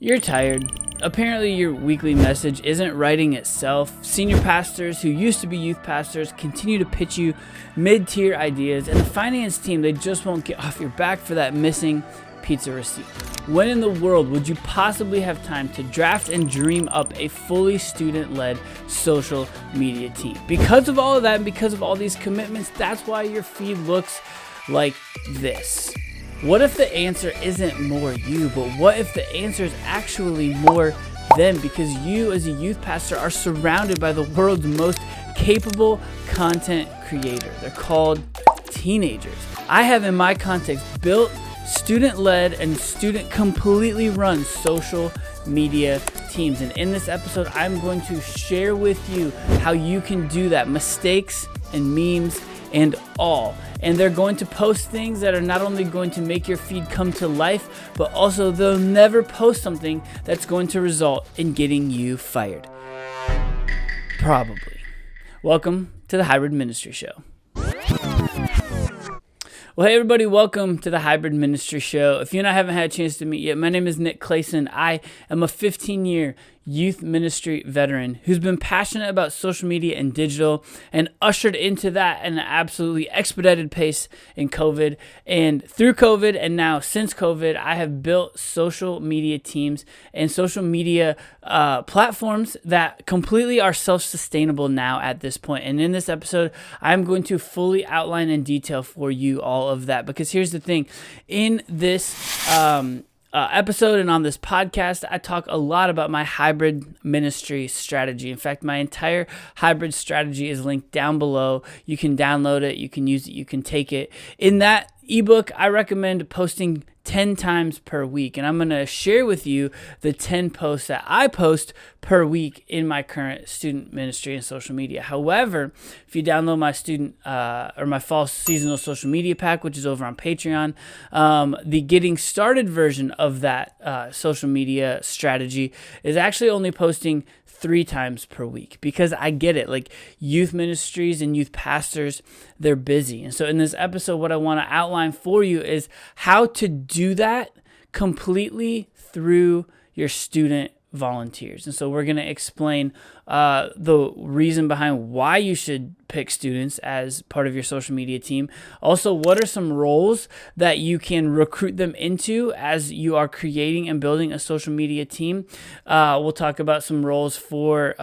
You're tired. Apparently your weekly message isn't writing itself. Senior pastors who used to be youth pastors continue to pitch you mid-tier ideas, and the finance team, they just won't get off your back for that missing pizza receipt. When in the world would you possibly have time to draft and dream up a fully student-led social media team? Because of all of that and because of all these commitments, that's why your feed looks like this. What if the answer isn't more you, but what if the answer is actually more them? Because you as a youth pastor are surrounded by the world's most capable content creator. They're called teenagers. I have in my context built student-led and student completely run social media teams. And in this episode, I'm going to share with you how you can do that, mistakes and memes and all. And they're going to post things that are not only going to make your feed come to life, but also they'll never post something that's going to result in getting you fired. Probably. Welcome to the Hybrid Ministry Show. Well, hey everybody, welcome to the Hybrid Ministry Show. If you and I haven't had a chance to meet yet, my name is Nick Clayson. I am a 15-year youth ministry veteran who's been passionate about social media and digital and ushered into that at an absolutely expedited pace in COVID. And through COVID and now since COVID, I have built social media teams and social media platforms that completely are self-sustainable now at this point. And in this episode, I'm going to fully outline in detail for you all of that, because here's the thing. In this episode and on this podcast, I talk a lot about my hybrid ministry strategy. In fact, my entire hybrid strategy is linked down below. You can download it, you can use it, you can take it. In that ebook, I recommend posting 10 times per week, and I'm going to share with you the 10 posts that I post per week in my current student ministry and social media. However, if you download my student or my fall seasonal social media pack, which is over on Patreon, the getting started version of that social media strategy is actually only posting 3 times per week, because I get it. Like, youth ministries and youth pastors, they're busy. And so in this episode, what I want to outline for you is how to do that completely through your student volunteers. And so we're going to explain the reason behind why you should pick students as part of your social media team. Also, what are some roles that you can recruit them into as you are creating and building a social media team. We'll talk about some roles for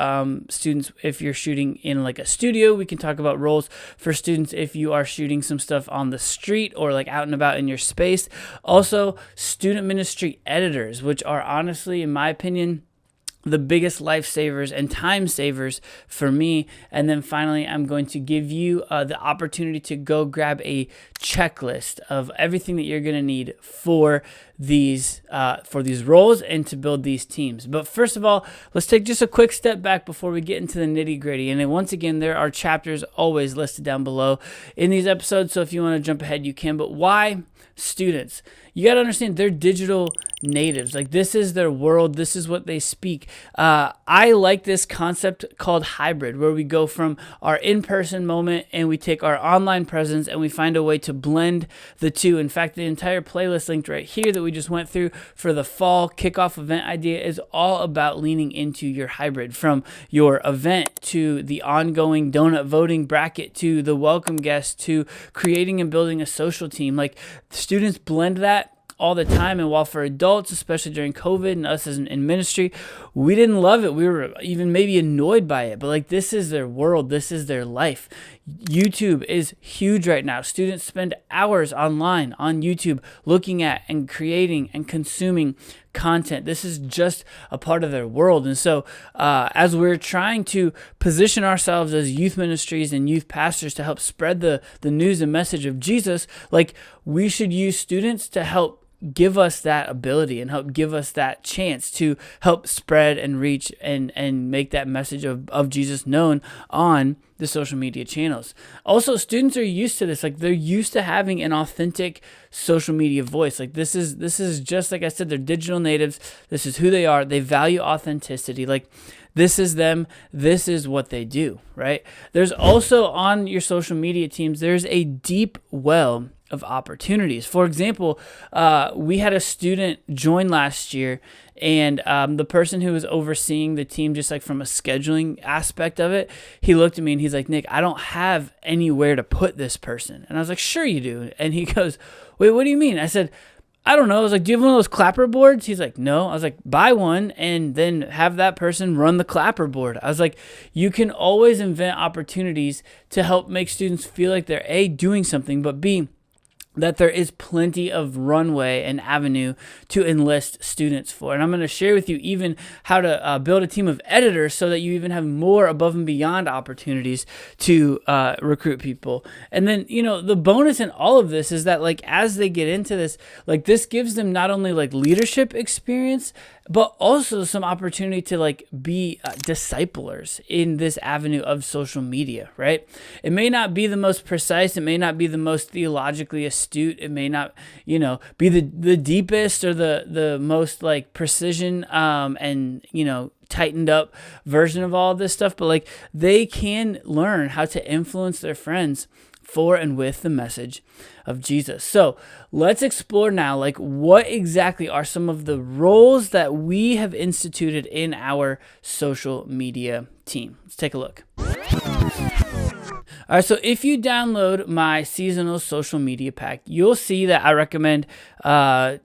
students if you're shooting in like a studio. We can talk about roles for students if you are shooting some stuff on the street or like out and about in your space. Also, student ministry editors, which are honestly, in my opinion, the biggest lifesavers and time savers for me. And then finally, I'm going to give you the opportunity to go grab a checklist of everything that you're going to need for these roles and to build these teams. But first of all, let's take just a quick step back before we get into the nitty-gritty. And then once again, there are chapters always listed down below in these episodes, so if you want to jump ahead, you can. But why students? You got to understand, they're digital natives. Like, this is their world. This is what they speak. I like this concept called hybrid, where we go from our in-person moment and we take our online presence and we find a way to blend the two. In fact, the entire playlist linked right here that we just went through for the fall kickoff event idea is all about leaning into your hybrid, from your event to the ongoing donut voting bracket to the welcome guest to creating and building a social team. Like, students blend that all the time. And while for adults, especially during COVID and us as in ministry, we didn't love it. We were even maybe annoyed by it, but like, this is their world. This is their life. YouTube is huge right now. Students spend hours online on YouTube looking at and creating and consuming content. This is just a part of their world. And so as we're trying to position ourselves as youth ministries and youth pastors to help spread the news and message of Jesus, like, we should use students to help give us that ability and help give us that chance to help spread and reach and make that message of Jesus known on the social media channels. Also, students are used to this. Like, they're used to having an authentic social media voice. Like, this is just, like I said, they're digital natives. This is who they are. They value authenticity. Like, this is them. This is what they do, right? There's also, on your social media teams, there's a deep well of opportunities. For example, we had a student join last year, and the person who was overseeing the team, just like from a scheduling aspect of it, he looked at me and he's like, Nick, I don't have anywhere to put this person. And I was like, sure you do. And he goes, wait, what do you mean? I said, I don't know. I was like, do you have one of those clapper boards? He's like, no. I was like, buy one and then have that person run the clapper board. I was like, you can always invent opportunities to help make students feel like they're A, doing something, but B, that there is plenty of runway and avenue to enlist students for. And I'm going to share with you even how to build a team of editors so that you even have more above and beyond opportunities to recruit people. And then, the bonus in all of this is that, like, as they get into this, like, this gives them not only like leadership experience, but also some opportunity to like be disciplers in this avenue of social media, right? It may not be the most precise. It may not be the most theologically astute. It may not, be the deepest or the most like precision and, tightened up version of all of this stuff. But like they can learn how to influence their friends for and with the message of Jesus. So let's explore now, like, what exactly are some of the roles that we have instituted in our social media team. Let's take a look. All right, so if you download my seasonal social media pack, you'll see that I recommend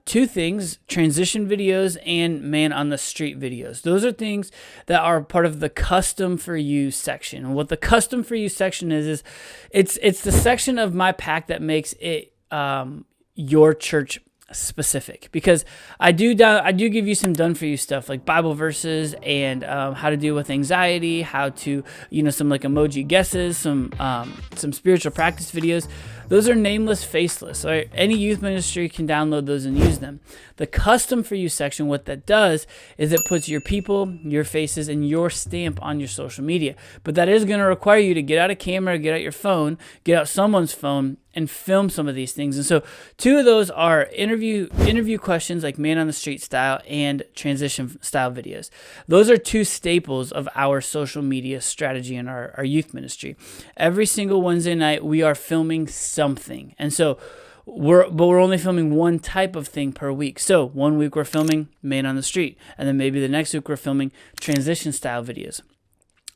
two things: transition videos and man on the street videos. Those are things that are part of the custom for you section. And what the custom for you section is it's the section of my pack that makes it your church specific, because I do give you some done for you stuff like Bible verses and how to deal with anxiety, how to some like emoji guesses, some spiritual practice videos. Those are nameless, faceless. Right? Any youth ministry can download those and use them. The custom for you section, what that does is it puts your people, your faces, and your stamp on your social media. But that is going to require you to get out a camera, get out your phone, get out someone's phone, and film some of these things. And so two of those are interview questions like man on the street style and transition style videos. Those are two staples of our social media strategy in our youth ministry. Every single Wednesday night we are filming something. And so we're only filming one type of thing per week. So one week we're filming man on the street, and then maybe the next week we're filming transition style videos.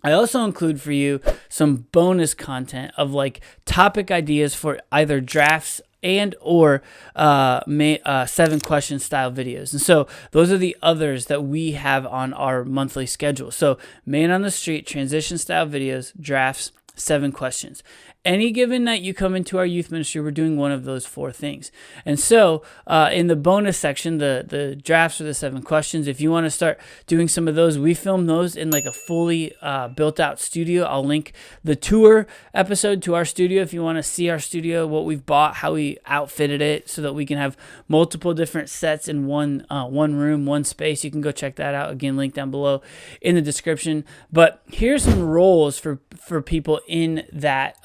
I also include for you some bonus content of like topic ideas for either drafts and or 7 question style videos. And so those are the others that we have on our monthly schedule. So man on the street, transition style videos, drafts, 7 questions. Any given night you come into our youth ministry, we're doing one of those 4 things. And so in the bonus section, the drafts or the 7 questions, if you want to start doing some of those, we film those in like a fully built out studio. I'll link the tour episode to our studio if you want to see our studio, what we've bought, how we outfitted it so that we can have multiple different sets in one room, one space. You can go check that out. Again, link down below in the description. But here's some roles for people in that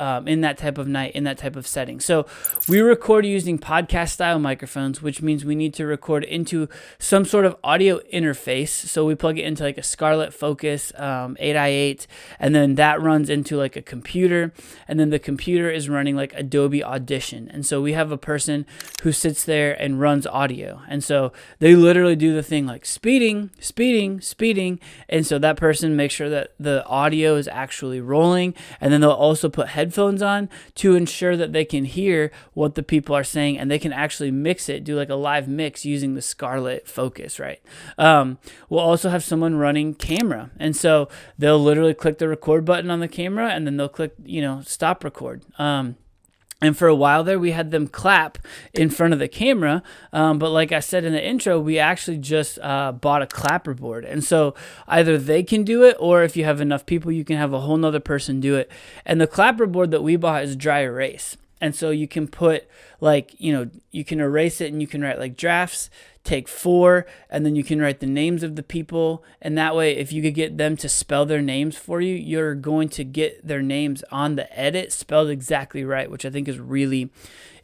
type of night, in that type of setting. So we record using podcast style microphones, which means we need to record into some sort of audio interface. So we plug it into like a Scarlett Focus 8i8, and then that runs into like a computer, and then the computer is running like Adobe Audition. And so we have a person who sits there and runs audio. And so they literally do the thing like speeding. And so that person makes sure that the audio is actually rolling, and then they'll also put headphones on to ensure that they can hear what the people are saying, and they can actually mix it, do like a live mix using the Scarlett Focus, right? We'll also have someone running camera, and so they'll literally click the record button on the camera, and then they'll click, stop record. And for a while there, we had them clap in front of the camera. But like I said in the intro, we actually just bought a clapper board. And so either they can do it, or if you have enough people, you can have a whole nother person do it. And the clapper board that we bought is dry erase. And so you can put like, you can erase it and you can write like drafts, take 4, and then you can write the names of the people. And that way, if you could get them to spell their names for you, you're going to get their names on the edit spelled exactly right, which I think is really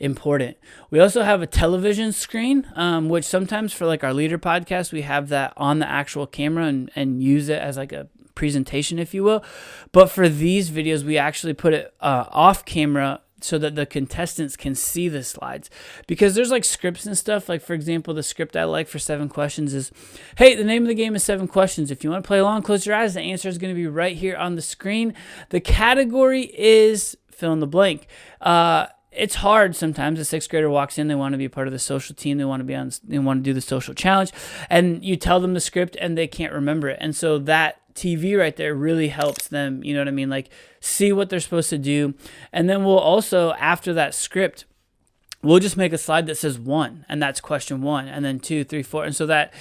important. We also have a television screen, which sometimes for like our leader podcast, we have that on the actual camera and use it as like a presentation, if you will. But for these videos, we actually put it off camera so that the contestants can see the slides, because there's like scripts and stuff. Like, for example, the script I like for 7 questions is, hey, the name of the game is 7 questions. If you want to play along, close your eyes. The answer is going to be right here on the screen. The category is fill in the blank. It's hard sometimes. A 6th grader walks in, they want to be a part of the social team, they want to do the social challenge, and you tell them the script and they can't remember it. And so that TV right there really helps them, you know what I mean? Like, see what they're supposed to do. And then we'll also, after that script, we'll just make a slide that says 1, and that's question 1, and then 2, 3, 4. And so that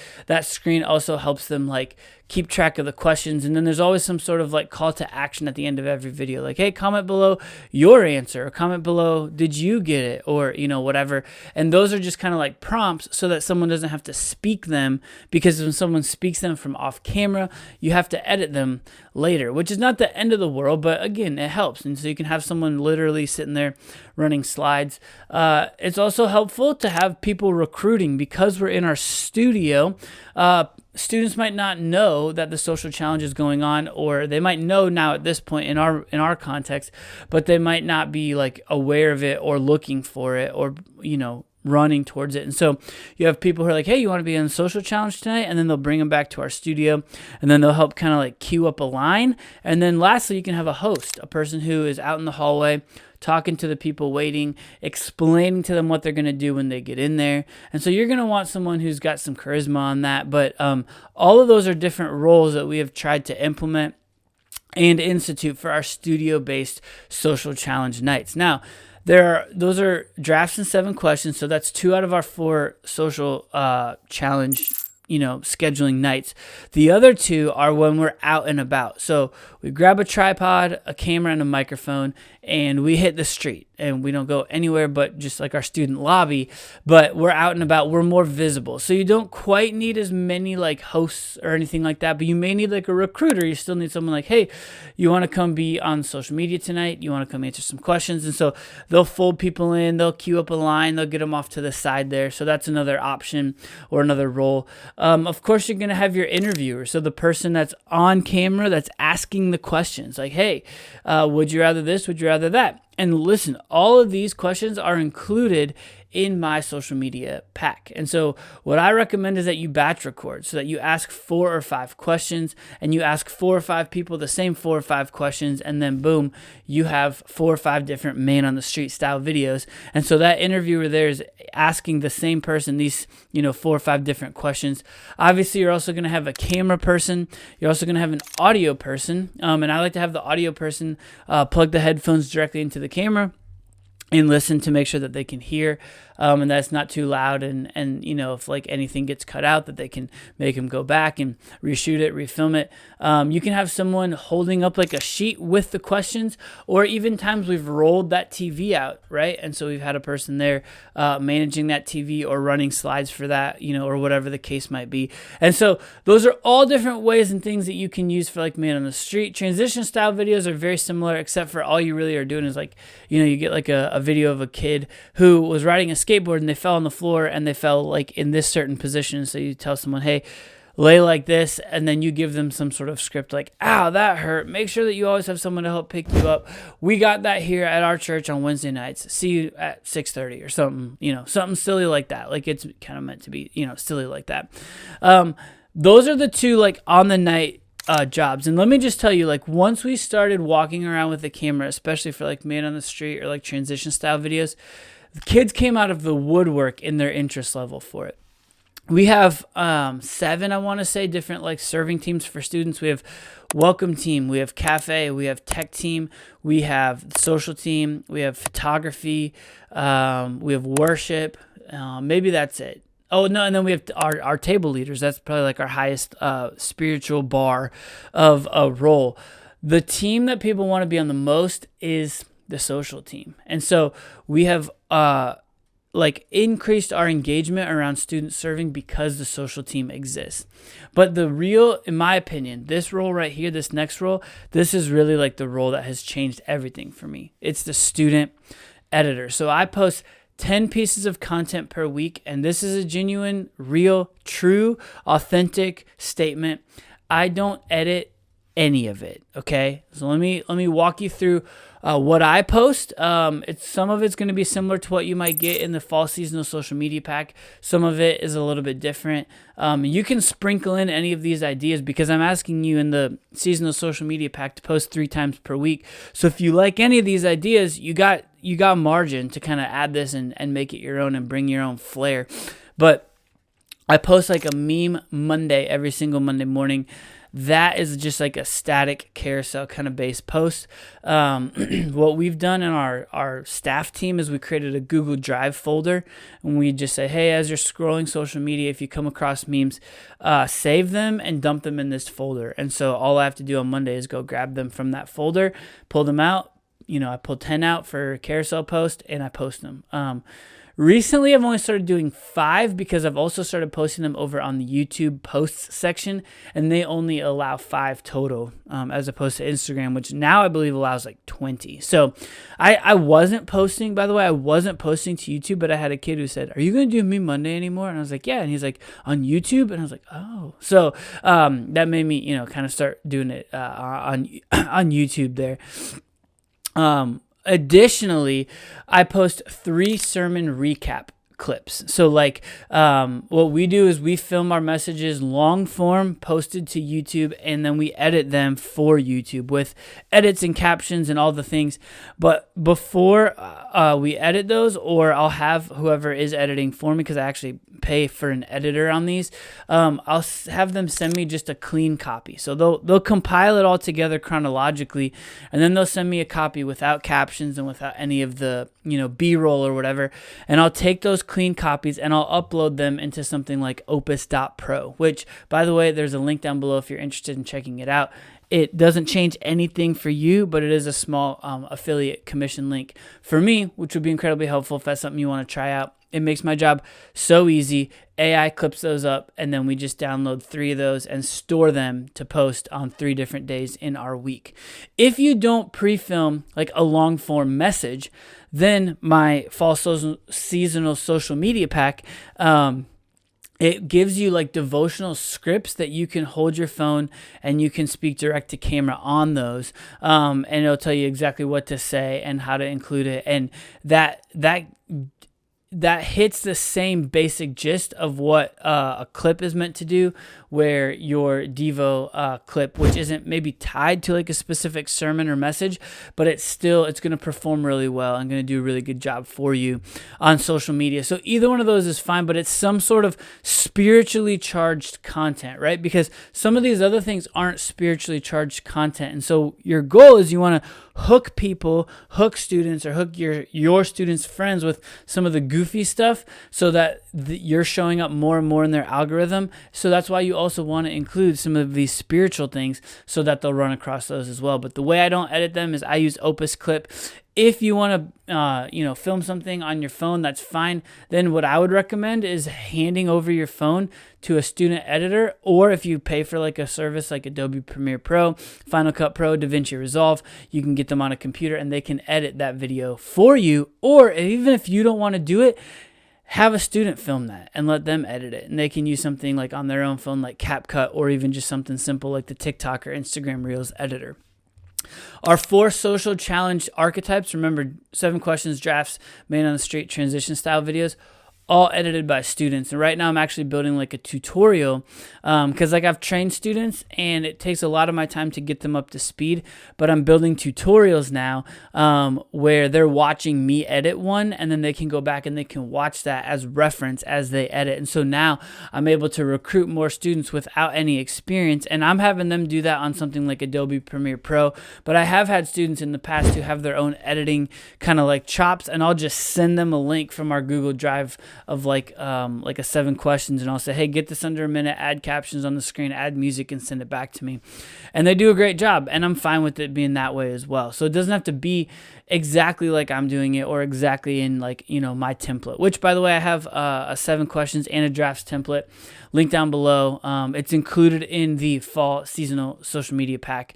screen also helps them like keep track of the questions. And then there's always some sort of like call to action at the end of every video. Like, hey, comment below your answer, or comment below, did you get it? Or, you know, whatever. And those are just kind of like prompts so that someone doesn't have to speak them, because when someone speaks them from off camera, you have to edit them later, which is not the end of the world, but again, it helps. And so you can have someone literally sitting there running slides. It's also helpful to have people recruiting, because we're in our studio. Students might not know that the social challenge is going on, or they might know now at this point in our context, but they might not be like aware of it or looking for it, or, you know, running towards it. And so you have people who are like, hey, you want to be in the social challenge tonight? And then they'll bring them back to our studio, and then they'll help kind of like queue up a line. And then lastly, you can have a host, a person who is out in the hallway talking to the people waiting, explaining to them what they're going to do when they get in there. And so you're going to want someone who's got some charisma on that. But all of those are different roles that we have tried to implement and institute for our studio-based social challenge nights. Now, those are drafts and 7 questions, so that's 2 out of our 4 social challenge, you know, scheduling nights. The other 2 are when we're out and about. So we grab a tripod, a camera, and a microphone, and we hit the street. And we don't go anywhere but just like our student lobby, but we're out and about. We're more visible. So you don't quite need as many like hosts or anything like that, but you may need like a recruiter. You still need someone like, hey, you want to come be on social media tonight? You want to come answer some questions? And so they'll fold people in, they'll queue up a line, they'll get them off to the side there. So that's another option or another role. Of course, you're going to have your interviewer. So the person that's on camera that's asking the questions, like, hey, would you rather this? Would you rather that? And listen, all of these questions are included in my social media pack. And so what I recommend is that you batch record, so that you ask 4 or 5 questions, and you ask 4 or 5 people the same 4 or 5 questions, and then boom, you have 4 or 5 different man on the street style videos. And so that interviewer there is asking the same person these, 4 or 5 different questions. Obviously, you're also going to have a camera person. You're also going to have an audio person. And I like to have the audio person plug the headphones directly into the camera and listen to make sure that they can hear, and that's not too loud, and if like anything gets cut out, that they can make them go back and reshoot it, refilm it. You can have someone holding up like a sheet with the questions, or even times we've rolled that TV out, right? And so we've had a person there managing that TV or running slides for that, or whatever the case might be. And so those are all different ways and things that you can use for like man on the street. Transition style videos are very similar, except for all you really are doing is like, you get like a video of a kid who was riding a skateboard and they fell on the floor, and they fell like in this certain position. So you tell someone, hey, lay like this, and then you give them some sort of script like, ow, that hurt. Make sure that you always have someone to help pick you up. We got that here at our church on Wednesday nights. See you at 6:30 or something, something silly like that. Like it's kind of meant to be, silly like that. Those are the 2 like on the night jobs. And let me just tell you, like once we started walking around with the camera, especially for like man on the street or like transition style videos, the kids came out of the woodwork in their interest level for it. We have 7, I want to say, different like serving teams for students. We have welcome team, we have cafe, we have tech team, we have social team, we have photography, we have worship. Maybe that's it. Oh, no, and then we have our table leaders. That's probably like our highest spiritual bar of a role. The team that people want to be on the most is the social team. And so we have increased our engagement around student serving because the social team exists. But the real, in my opinion, this role right here, this next role, this is really like the role that has changed everything for me. It's the student editor. So I post 10 pieces of content per week, and this is a genuine, real, true, authentic statement. I don't edit any of it. Okay, so let me walk you through what I post. Some of it's going to be similar to what you might get in the fall seasonal social media pack. Some of it is a little bit different. You can sprinkle in any of these ideas because I'm asking you in the seasonal social media pack to post 3 times per week. So if you like any of these ideas, you got margin to kind of add this and make it your own and bring your own flair. But I post like a meme Monday every single Monday morning. That is just like a static carousel kind of based post. What we've done in our staff team is we created a Google Drive folder, and we just say, hey, as you're scrolling social media, if you come across memes, save them and dump them in this folder. And so all I have to do on Monday is go grab them from that folder, pull them out. I pull 10 out for carousel post, and I post them. Recently, I've only started doing 5 because I've also started posting them over on the YouTube posts section, and they only allow 5 total, as opposed to Instagram, which now I believe allows like 20. So I wasn't posting, by the way, I wasn't posting to YouTube, but I had a kid who said, are you going to do Me Monday anymore? And I was like, yeah. And he's like, on YouTube? And I was like, oh. So that made me, kind of start doing it on YouTube there. Additionally, I post 3 sermon recap clips. So what we do is we film our messages long form, posted to YouTube, and then we edit them for YouTube with edits and captions and all the things. But before we edit those, or I'll have whoever is editing for me, because I actually pay for an editor on these, I'll have them send me just a clean copy. So they'll compile it all together chronologically, and then they'll send me a copy without captions and without any of the B-roll or whatever, and I'll take those clean copies and I'll upload them into something like OPUS.PRO, which, by the way, there's a link down below if you're interested in checking it out. It doesn't change anything for you, but it is a small affiliate commission link for me, which would be incredibly helpful if that's something you want to try out. It makes my job so easy. AI clips those up, and then we just download 3 of those and store them to post on 3 different days in our week. If you don't pre-film like a long-form message, then my fall seasonal social media pack, it gives you like devotional scripts that you can hold your phone and you can speak direct to camera on those. And it'll tell you exactly what to say and how to include it. And that hits the same basic gist of what a clip is meant to do, where your Devo clip, which isn't maybe tied to like a specific sermon or message, but it's going to perform really well and going to do a really good job for you on social media. So either one of those is fine, but it's some sort of spiritually charged content, right? Because some of these other things aren't spiritually charged content. And so your goal is you want to hook people, hook students, or hook your students' friends with some of the goofy stuff, so that you're showing up more and more in their algorithm. So that's why you also want to include some of these spiritual things so that they'll run across those as well. But the way I don't edit them is I use Opus Clip. If you want to, film something on your phone, that's fine. Then what I would recommend is handing over your phone to a student editor, or if you pay for like a service like Adobe Premiere Pro, Final Cut Pro, DaVinci Resolve, you can get them on a computer and they can edit that video for you. Or even if you don't want to do it, have a student film that and let them edit it. And they can use something like on their own phone like CapCut, or even just something simple like the TikTok or Instagram Reels editor. Our 4 social challenge archetypes, remember, 7 questions, drafts, man on the street, transition style videos, all edited by students. And right now I'm actually building like a tutorial because I've trained students and it takes a lot of my time to get them up to speed, but I'm building tutorials now where they're watching me edit one, and then they can go back and they can watch that as reference as they edit. And so now I'm able to recruit more students without any experience, and I'm having them do that on something like Adobe Premiere Pro. But I have had students in the past who have their own editing kind of like chops, and I'll just send them a link from our Google Drive of like a 7 questions, and I'll say, hey, get this under a minute, add captions on the screen, add music, and send it back to me. And they do a great job, and I'm fine with it being that way as well. So it doesn't have to be exactly like I'm doing it or exactly in like, my template, which, by the way, I have a 7 questions and a drafts template link down below. It's included in the fall seasonal social media pack.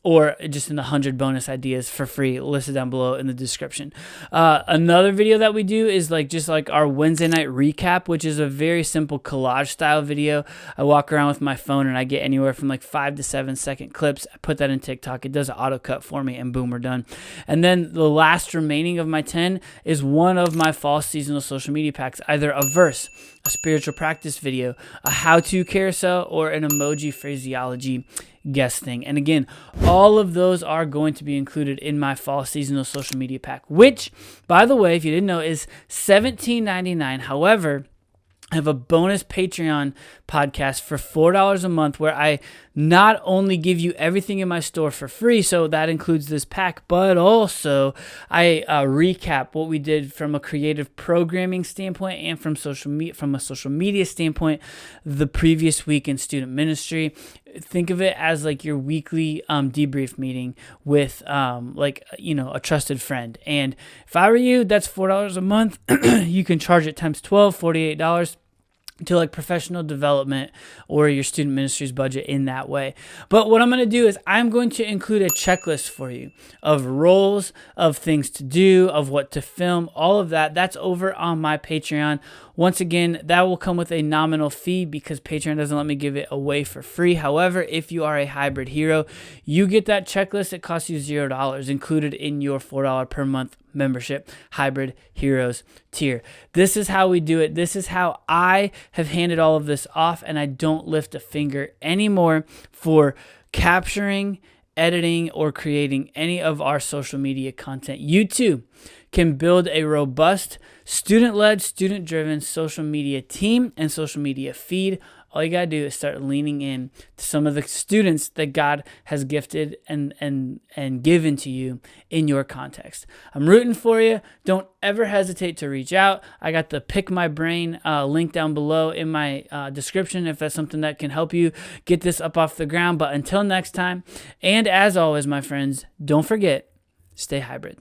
or just in the 100 bonus ideas for free listed down below in the description. Another video that we do is just like our Wednesday night recap, which is a very simple collage style video. I walk around with my phone and I get anywhere from 5 to 7 second clips. I put that in TikTok. It does an auto cut for me and boom, we're done. And then the last remaining of my 10 is one of my fall seasonal social media packs, either a verse, a spiritual practice video, a how-to carousel, or an emoji phraseology guest thing. And again, all of those are going to be included in my fall seasonal social media pack, which, by the way, if you didn't know, is $17.99. However, I have a bonus Patreon podcast for $4 a month where I not only give you everything in my store for free, so that includes this pack, but also I recap what we did from a creative programming standpoint and from a social media standpoint the previous week in student ministry. Think of it as your weekly debrief meeting with a trusted friend. And if I were you, that's $4 a month. You can charge it times 12, $48 to professional development or your student ministry's budget in that way. But what I'm going to do is I'm going to include a checklist for you of roles, of things to do, of what to film, all of that. That's over on my Patreon. Once again, that will come with a nominal fee because Patreon doesn't let me give it away for free. However, if you are a hybrid hero, you get that checklist. It costs you $0 included in your $4 per month membership Hybrid Heroes tier. This is how we do it. This is how I have handed all of this off, and I don't lift a finger anymore for capturing, editing, or creating any of our social media content. You too can build a robust, student-led, student-driven social media team and social media feed. All you got to do is start leaning in to some of the students that God has gifted and given to you in your context. I'm rooting for you. Don't ever hesitate to reach out. I got the Pick My Brain link down below in my description if that's something that can help you get this up off the ground. But until next time, and as always, my friends, don't forget, stay hybrid.